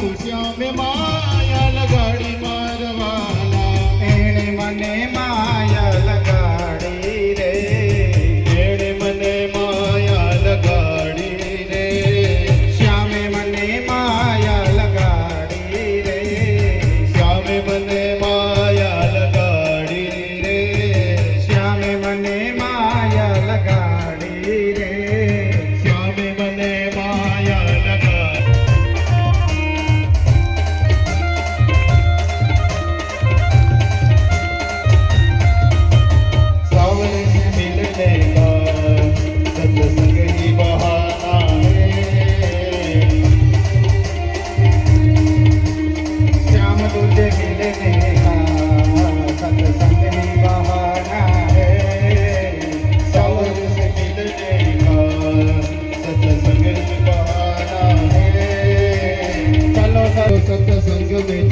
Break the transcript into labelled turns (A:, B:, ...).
A: तू श्याम माया लगाड़ी मारवाला
B: एणे मने माया लगाड़ी रे
A: एणे मने माया लगाड़ी रे
B: श्यामे मने माया लगाड़ी रे
A: श्यामे मने माया लगाड़ी रे
B: श्यामे मने माया लगाड़ी रे
A: श्यामे मने माया लगा सावरे से मिलने का सत्संग ही बहाना है
B: श्याम तुझे मिलने का सत्संग ही बहाना है
A: सावरे से मिलने का सत्संग ही बहाना है
B: चलो
A: सत्संग में